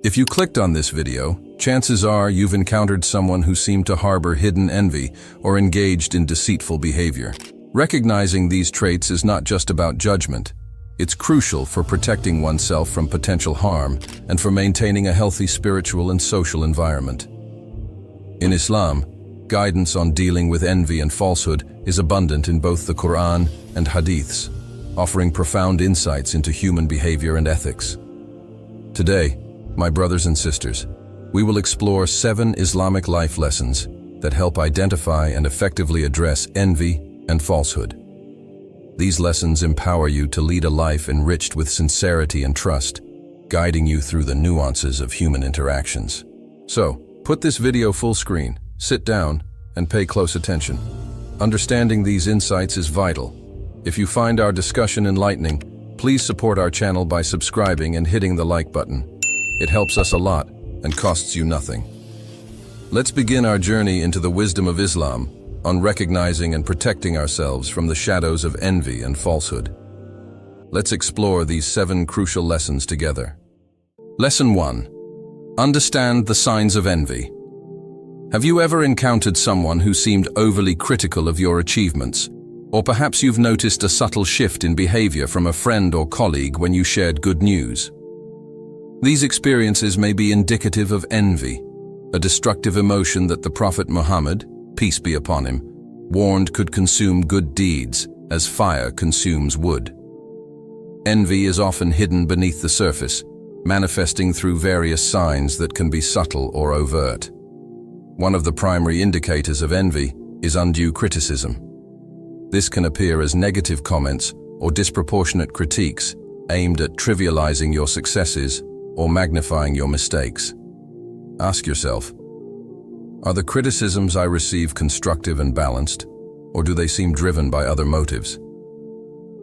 If you clicked on this video, chances are you've encountered someone who seemed to harbor hidden envy or engaged in deceitful behavior. Recognizing these traits is not just about judgment. It's crucial for protecting oneself from potential harm and for maintaining a healthy spiritual and social environment. In Islam, guidance on dealing with envy and falsehood is abundant in both the Quran and Hadiths, offering profound insights into human behavior and ethics. Today, my brothers and sisters, we will explore 7 Islamic life lessons that help identify and effectively address envy and falsehood. These lessons empower you to lead a life enriched with sincerity and trust, guiding you through the nuances of human interactions. So, put this video full screen, sit down, and pay close attention. Understanding these insights is vital. If you find our discussion enlightening, please support our channel by subscribing and hitting the like button. It helps us a lot and costs you nothing. Let's begin our journey into the wisdom of Islam on recognizing and protecting ourselves from the shadows of envy and falsehood. Let's explore these 7 crucial lessons together. Lesson 1. Understand the signs of envy. Have you ever encountered someone who seemed overly critical of your achievements? Or perhaps you've noticed a subtle shift in behavior from a friend or colleague when you shared good news. These experiences may be indicative of envy, a destructive emotion that the Prophet Muhammad, peace be upon him, warned could consume good deeds as fire consumes wood. Envy is often hidden beneath the surface, manifesting through various signs that can be subtle or overt. One of the primary indicators of envy is undue criticism. This can appear as negative comments or disproportionate critiques aimed at trivializing your successes or magnifying your mistakes. Ask yourself, are the criticisms I receive constructive and balanced, or do they seem driven by other motives?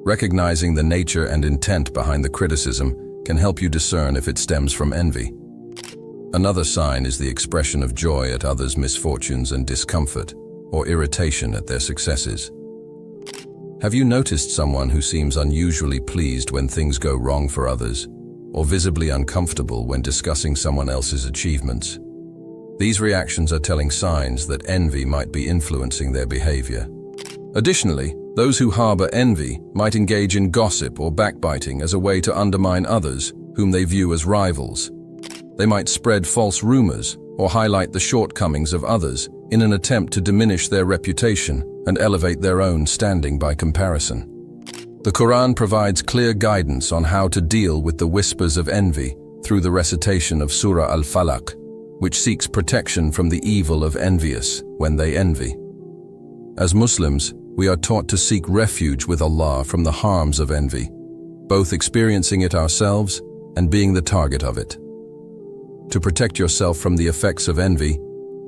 Recognizing the nature and intent behind the criticism can help you discern if it stems from envy. Another sign is the expression of joy at others' misfortunes and discomfort, or irritation at their successes. Have you noticed someone who seems unusually pleased when things go wrong for others, or visibly uncomfortable when discussing someone else's achievements? These reactions are telling signs that envy might be influencing their behavior. Additionally, those who harbor envy might engage in gossip or backbiting as a way to undermine others whom they view as rivals. They might spread false rumors or highlight the shortcomings of others in an attempt to diminish their reputation and elevate their own standing by comparison. The Quran provides clear guidance on how to deal with the whispers of envy through the recitation of Surah Al-Falaq, which seeks protection from the evil of envious when they envy. As Muslims, we are taught to seek refuge with Allah from the harms of envy, both experiencing it ourselves and being the target of it. To protect yourself from the effects of envy,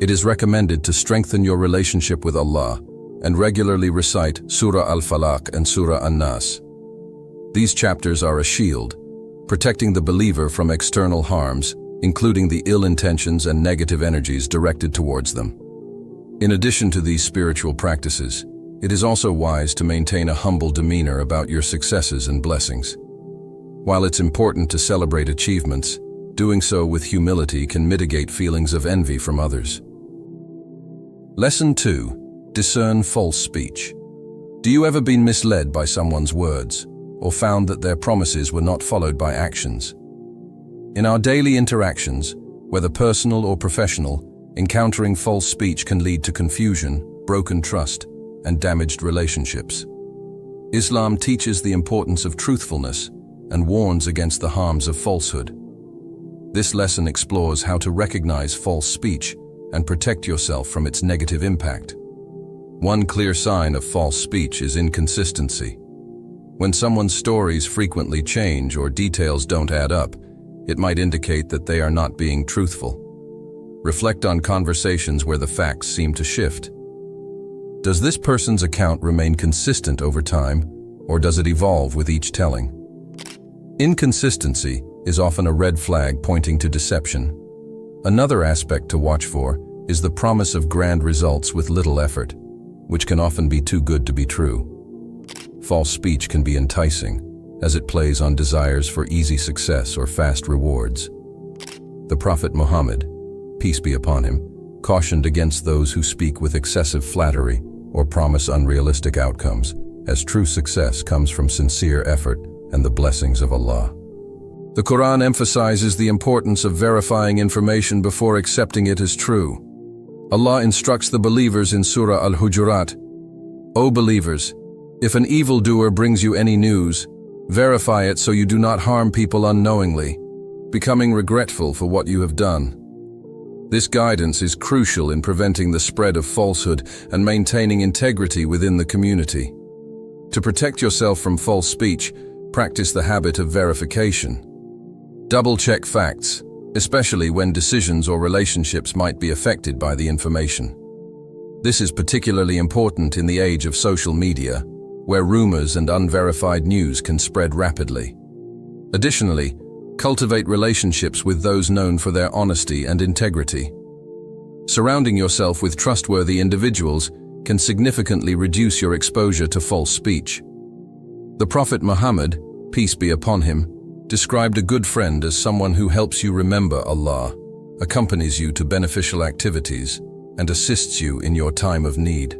it is recommended to strengthen your relationship with Allah and regularly recite Surah Al-Falaq and Surah An-Nas. These chapters are a shield, protecting the believer from external harms, including the ill intentions and negative energies directed towards them. In addition to these spiritual practices, it is also wise to maintain a humble demeanor about your successes and blessings. While it's important to celebrate achievements, doing so with humility can mitigate feelings of envy from others. Lesson 2. Discern false speech. Do you ever been misled by someone's words, or found that their promises were not followed by actions? In our daily interactions, whether personal or professional, encountering false speech can lead to confusion, broken trust, and damaged relationships. Islam teaches the importance of truthfulness and warns against the harms of falsehood. This lesson explores how to recognize false speech and protect yourself from its negative impact. One clear sign of false speech is inconsistency. When someone's stories frequently change or details don't add up, it might indicate that they are not being truthful. Reflect on conversations where the facts seem to shift. Does this person's account remain consistent over time, or does it evolve with each telling? Inconsistency is often a red flag pointing to deception. Another aspect to watch for is the promise of grand results with little effort, which can often be too good to be true. False speech can be enticing, as it plays on desires for easy success or fast rewards. The Prophet Muhammad, peace be upon him, cautioned against those who speak with excessive flattery or promise unrealistic outcomes, as true success comes from sincere effort and the blessings of Allah. The Quran emphasizes the importance of verifying information before accepting it as true. Allah instructs the believers in Surah Al-Hujurat, "O believers, if an evildoer brings you any news, verify it so you do not harm people unknowingly, becoming regretful for what you have done." This guidance is crucial in preventing the spread of falsehood and maintaining integrity within the community. To protect yourself from false speech, practice the habit of verification. Double-check facts, especially when decisions or relationships might be affected by the information. This is particularly important in the age of social media, where rumors and unverified news can spread rapidly. Additionally, cultivate relationships with those known for their honesty and integrity. Surrounding yourself with trustworthy individuals can significantly reduce your exposure to false speech. The Prophet Muhammad, peace be upon him, described a good friend as someone who helps you remember Allah, accompanies you to beneficial activities, and assists you in your time of need.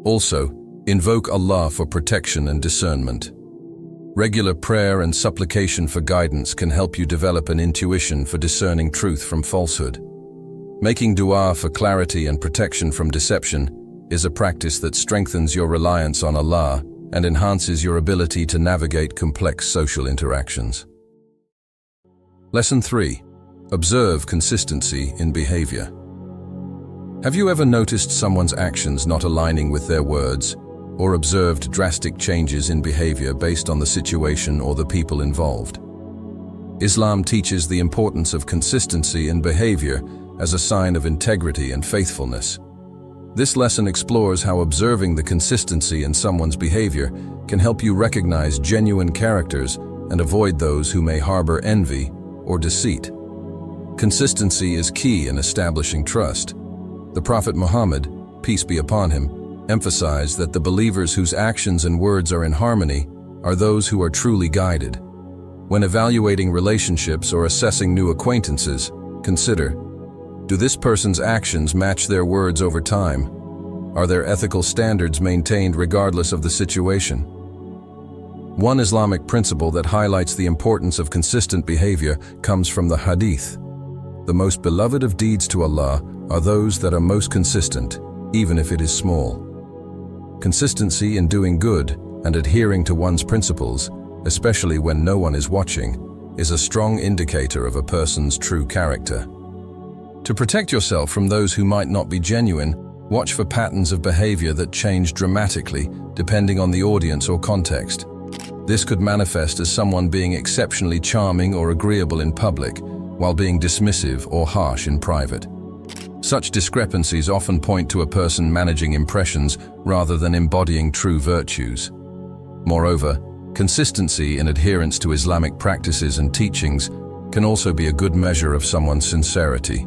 Also, invoke Allah for protection and discernment. Regular prayer and supplication for guidance can help you develop an intuition for discerning truth from falsehood. Making dua for clarity and protection from deception is a practice that strengthens your reliance on Allah and enhances your ability to navigate complex social interactions. Lesson 3. Observe consistency in behavior. Have you ever noticed someone's actions not aligning with their words, or observed drastic changes in behavior based on the situation or the people involved? Islam teaches the importance of consistency in behavior as a sign of integrity and faithfulness. This lesson explores how observing the consistency in someone's behavior can help you recognize genuine characters and avoid those who may harbor envy or deceit. Consistency is key in establishing trust. The Prophet Muhammad, peace be upon him, emphasized that the believers whose actions and words are in harmony are those who are truly guided. When evaluating relationships or assessing new acquaintances, consider, do this person's actions match their words over time? Are their ethical standards maintained regardless of the situation? One Islamic principle that highlights the importance of consistent behavior comes from the Hadith. The most beloved of deeds to Allah are those that are most consistent, even if it is small. Consistency in doing good and adhering to one's principles, especially when no one is watching, is a strong indicator of a person's true character. To protect yourself from those who might not be genuine, watch for patterns of behavior that change dramatically depending on the audience or context. This could manifest as someone being exceptionally charming or agreeable in public, while being dismissive or harsh in private. Such discrepancies often point to a person managing impressions rather than embodying true virtues. Moreover, consistency in adherence to Islamic practices and teachings can also be a good measure of someone's sincerity.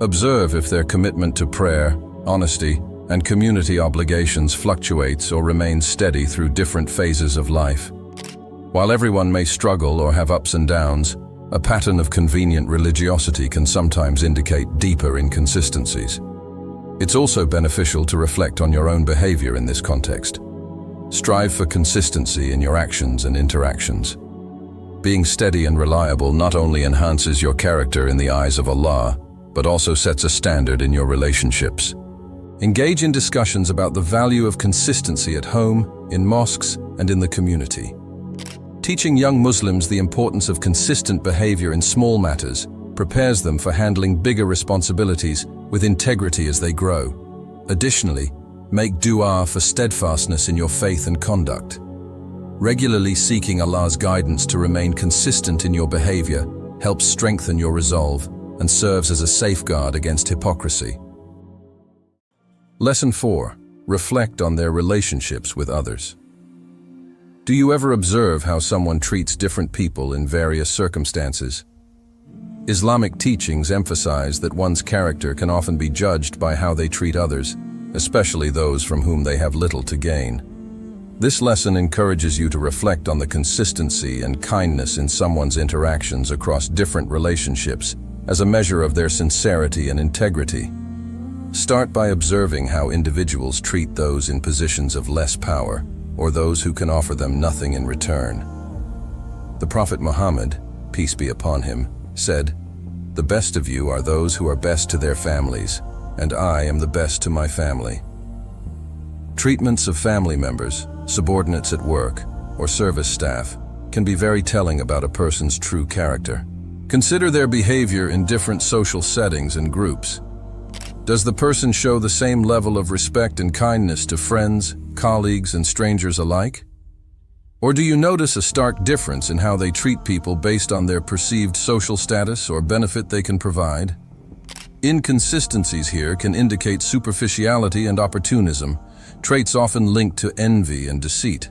Observe if their commitment to prayer, honesty, and community obligations fluctuates or remains steady through different phases of life. While everyone may struggle or have ups and downs, a pattern of convenient religiosity can sometimes indicate deeper inconsistencies. It's also beneficial to reflect on your own behavior in this context. Strive for consistency in your actions and interactions. Being steady and reliable not only enhances your character in the eyes of Allah, but also sets a standard in your relationships. Engage in discussions about the value of consistency at home, in mosques, and in the community. Teaching young Muslims the importance of consistent behavior in small matters prepares them for handling bigger responsibilities with integrity as they grow. Additionally, make dua for steadfastness in your faith and conduct. Regularly seeking Allah's guidance to remain consistent in your behavior helps strengthen your resolve and serves as a safeguard against hypocrisy. Lesson 4. Reflect on their relationships with others. Do you ever observe how someone treats different people in various circumstances? Islamic teachings emphasize that one's character can often be judged by how they treat others, especially those from whom they have little to gain. This lesson encourages you to reflect on the consistency and kindness in someone's interactions across different relationships as a measure of their sincerity and integrity. Start by observing how individuals treat those in positions of less power, or those who can offer them nothing in return. The Prophet Muhammad, peace be upon him, said, "The best of you are those who are best to their families, and I am the best to my family." Treatments of family members, subordinates at work, or service staff can be very telling about a person's true character. Consider their behavior in different social settings and groups. Does the person show the same level of respect and kindness to friends, colleagues, and strangers alike? Or do you notice a stark difference in how they treat people based on their perceived social status or benefit they can provide? Inconsistencies here can indicate superficiality and opportunism, traits often linked to envy and deceit.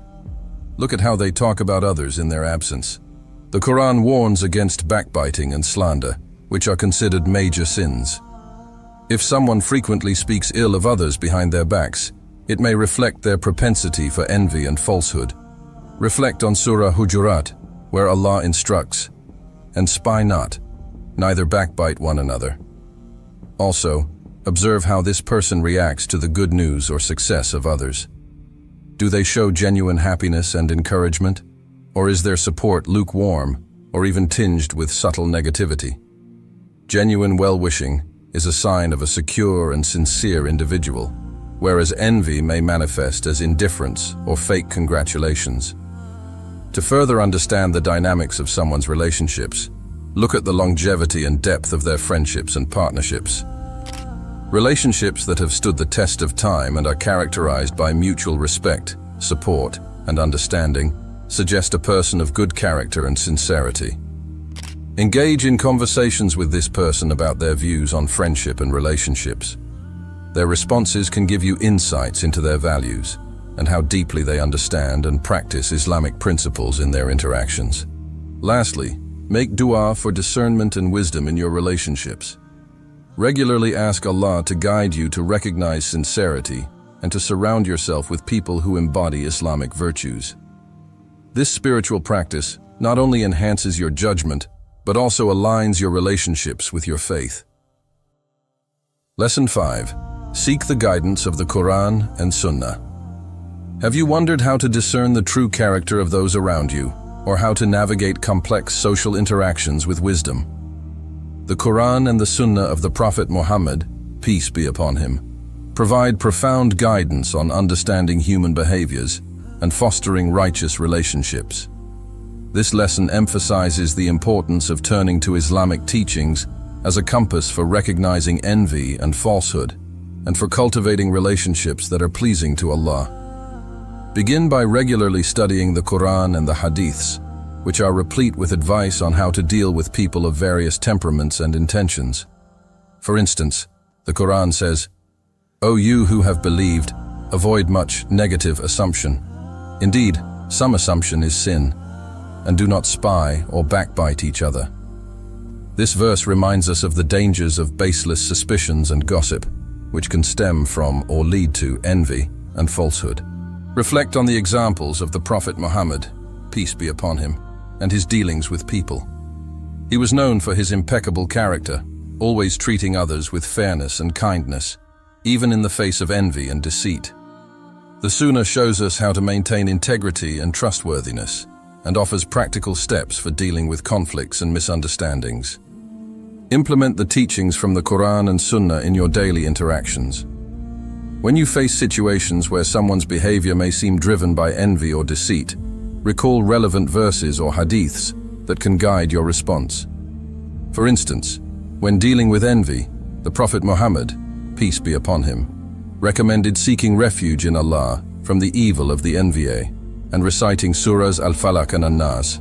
Look at how they talk about others in their absence. The Quran warns against backbiting and slander, which are considered major sins. If someone frequently speaks ill of others behind their backs, it may reflect their propensity for envy and falsehood. Reflect on Surah Hujurat, where Allah instructs, "And spy not, neither backbite one another." Also, observe how this person reacts to the good news or success of others. Do they show genuine happiness and encouragement, or is their support lukewarm or even tinged with subtle negativity? Genuine well-wishing is a sign of a secure and sincere individual, whereas envy may manifest as indifference or fake congratulations. To further understand the dynamics of someone's relationships, look at the longevity and depth of their friendships and partnerships. Relationships that have stood the test of time and are characterized by mutual respect, support, and understanding suggest a person of good character and sincerity. Engage in conversations with this person about their views on friendship and relationships. Their responses can give you insights into their values and how deeply they understand and practice Islamic principles in their interactions. Lastly, make dua for discernment and wisdom in your relationships. Regularly ask Allah to guide you to recognize sincerity and to surround yourself with people who embody Islamic virtues. This spiritual practice not only enhances your judgment, but also aligns your relationships with your faith. Lesson 5. Seek the guidance of the Quran and Sunnah. Have you wondered how to discern the true character of those around you, or how to navigate complex social interactions with wisdom? The Quran and the Sunnah of the Prophet Muhammad, peace be upon him, provide profound guidance on understanding human behaviors and fostering righteous relationships. This lesson emphasizes the importance of turning to Islamic teachings as a compass for recognizing envy and falsehood, and for cultivating relationships that are pleasing to Allah. Begin by regularly studying the Quran and the Hadiths, which are replete with advice on how to deal with people of various temperaments and intentions. For instance, the Quran says, "O you who have believed, avoid much negative assumption. Indeed, some assumption is sin, and do not spy or backbite each other." This verse reminds us of the dangers of baseless suspicions and gossip, which can stem from or lead to envy and falsehood. Reflect on the examples of the Prophet Muhammad, peace be upon him, and his dealings with people. He was known for his impeccable character, always treating others with fairness and kindness, even in the face of envy and deceit. The Sunnah shows us how to maintain integrity and trustworthiness, and offers practical steps for dealing with conflicts and misunderstandings. Implement the teachings from the Quran and Sunnah in your daily interactions. When you face situations where someone's behavior may seem driven by envy or deceit, recall relevant verses or hadiths that can guide your response. For instance, when dealing with envy, the Prophet Muhammad, peace be upon him, recommended seeking refuge in Allah from the evil of the envier and reciting surahs Al-Falaq and An-Nas.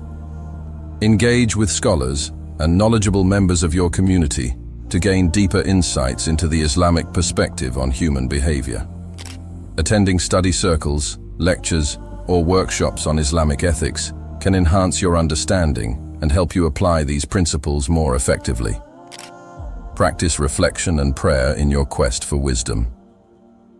Engage with scholars and knowledgeable members of your community to gain deeper insights into the Islamic perspective on human behavior. Attending study circles, lectures, or workshops on Islamic ethics can enhance your understanding and help you apply these principles more effectively. Practice reflection and prayer in your quest for wisdom.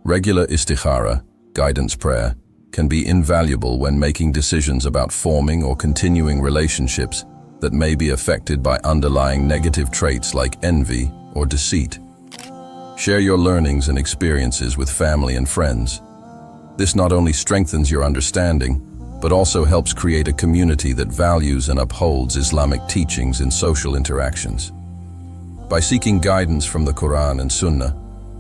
Regular istikhara, guidance prayer, can be invaluable when making decisions about forming or continuing relationships that may be affected by underlying negative traits like envy or deceit. Share your learnings and experiences with family and friends. This not only strengthens your understanding, but also helps create a community that values and upholds Islamic teachings in social interactions. By seeking guidance from the Quran and Sunnah,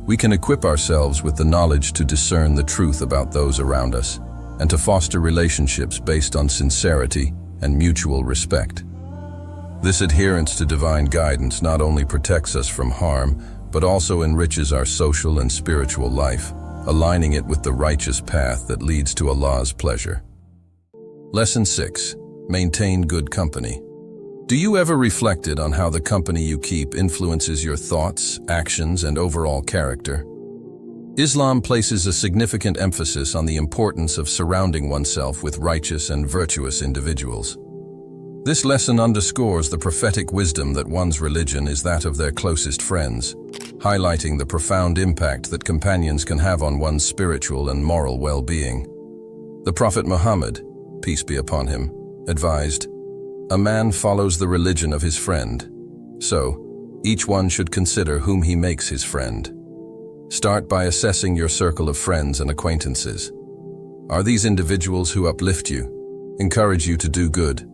we can equip ourselves with the knowledge to discern the truth about those around us and to foster relationships based on sincerity and mutual respect. This adherence to divine guidance not only protects us from harm, but also enriches our social and spiritual life, aligning it with the righteous path that leads to Allah's pleasure. Lesson 6. Maintain good company. Do you ever reflected on how the company you keep influences your thoughts, actions, and overall character? Islam places a significant emphasis on the importance of surrounding oneself with righteous and virtuous individuals. This lesson underscores the prophetic wisdom that one's religion is that of their closest friends, highlighting the profound impact that companions can have on one's spiritual and moral well-being. The Prophet Muhammad, peace be upon him, advised, "A man follows the religion of his friend. So, each one should consider whom he makes his friend. Start by assessing your circle of friends and acquaintances. Are these individuals who uplift you, encourage you to do good,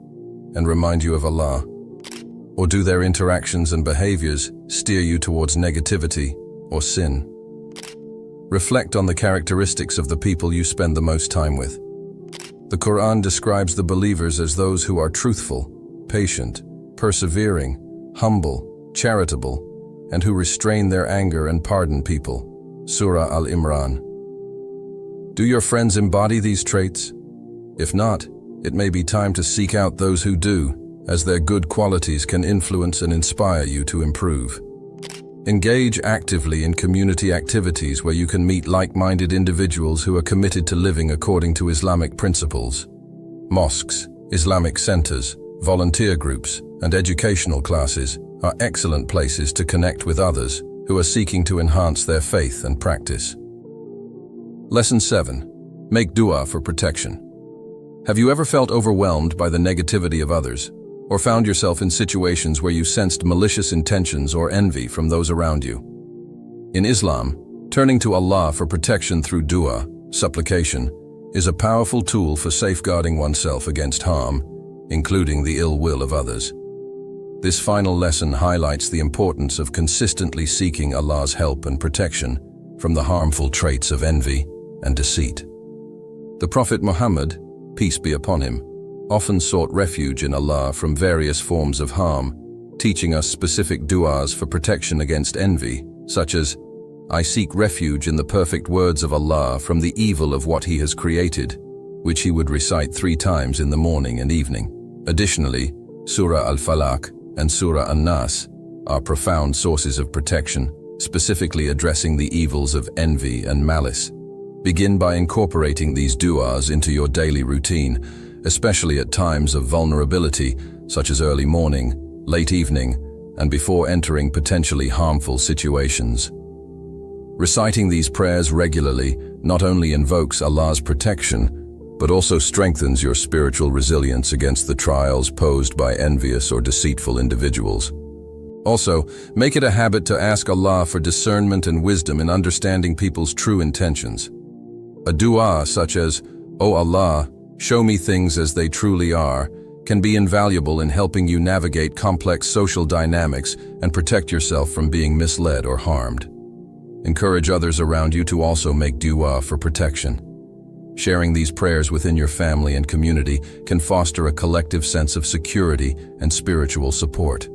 and remind you of Allah? Or do their interactions and behaviors steer you towards negativity or sin?" Reflect on the characteristics of the people you spend the most time with. The Quran describes the believers as those who are truthful, patient, persevering, humble, charitable, and who restrain their anger and pardon people. Surah Al-Imran. Do your friends embody these traits? If not, it may be time to seek out those who do, as their good qualities can influence and inspire you to improve. Engage actively in community activities where you can meet like-minded individuals who are committed to living according to Islamic principles. Mosques, Islamic centers, volunteer groups, and educational classes are excellent places to connect with others who are seeking to enhance their faith and practice. Lesson 7. Make dua for protection. Have you ever felt overwhelmed by the negativity of others, or found yourself in situations where you sensed malicious intentions or envy from those around you? In Islam, turning to Allah for protection through dua, supplication, is a powerful tool for safeguarding oneself against harm, including the ill will of others. This final lesson highlights the importance of consistently seeking Allah's help and protection from the harmful traits of envy and deceit. The Prophet Muhammad, peace be upon him, often sought refuge in Allah from various forms of harm, teaching us specific du'as for protection against envy, such as, "I seek refuge in the perfect words of Allah from the evil of what He has created," which he would recite 3 times in the morning and evening. Additionally, Surah Al-Falaq and Surah An-Nas are profound sources of protection, specifically addressing the evils of envy and malice. Begin by incorporating these du'as into your daily routine, especially at times of vulnerability, such as early morning, late evening, and before entering potentially harmful situations. Reciting these prayers regularly not only invokes Allah's protection, but also strengthens your spiritual resilience against the trials posed by envious or deceitful individuals. Also, make it a habit to ask Allah for discernment and wisdom in understanding people's true intentions. A dua such as, "O Allah, show me things as they truly are," can be invaluable in helping you navigate complex social dynamics and protect yourself from being misled or harmed. Encourage others around you to also make dua for protection. Sharing these prayers within your family and community can foster a collective sense of security and spiritual support.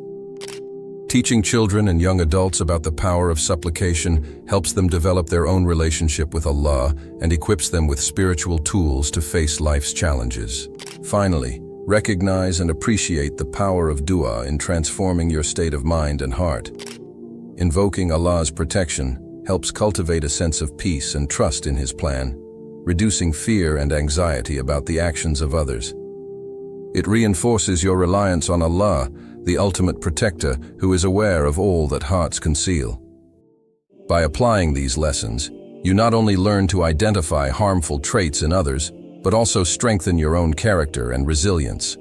Teaching children and young adults about the power of supplication helps them develop their own relationship with Allah and equips them with spiritual tools to face life's challenges. Finally, recognize and appreciate the power of dua in transforming your state of mind and heart. Invoking Allah's protection helps cultivate a sense of peace and trust in His plan, reducing fear and anxiety about the actions of others. It reinforces your reliance on Allah, the ultimate protector who is aware of all that hearts conceal. By applying these lessons, you not only learn to identify harmful traits in others, but also strengthen your own character and resilience.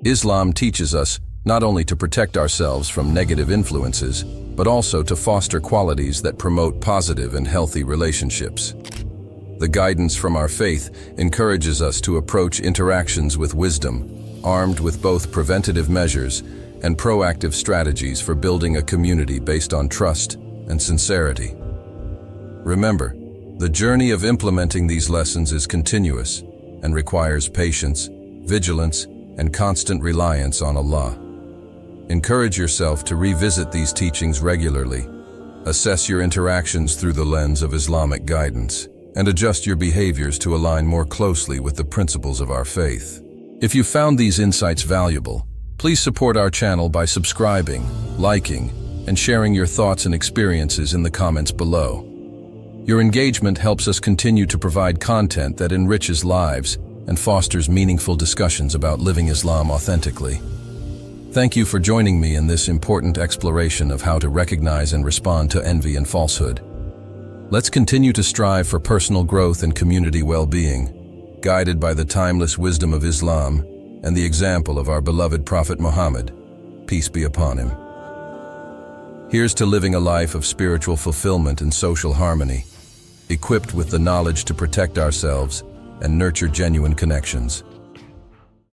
Islam teaches us not only to protect ourselves from negative influences, but also to foster qualities that promote positive and healthy relationships. The guidance from our faith encourages us to approach interactions with wisdom, armed with both preventative measures and proactive strategies for building a community based on trust and sincerity. Remember, the journey of implementing these lessons is continuous and requires patience, vigilance, and constant reliance on Allah. Encourage yourself to revisit these teachings regularly, assess your interactions through the lens of Islamic guidance, and adjust your behaviors to align more closely with the principles of our faith. If you found these insights valuable, please support our channel by subscribing, liking, and sharing your thoughts and experiences in the comments below. Your engagement helps us continue to provide content that enriches lives and fosters meaningful discussions about living Islam authentically. Thank you for joining me in this important exploration of how to recognize and respond to envy and falsehood. Let's continue to strive for personal growth and community well-being, guided by the timeless wisdom of Islam and the example of our beloved Prophet Muhammad, peace be upon him. Here's to living a life of spiritual fulfillment and social harmony, equipped with the knowledge to protect ourselves and nurture genuine connections.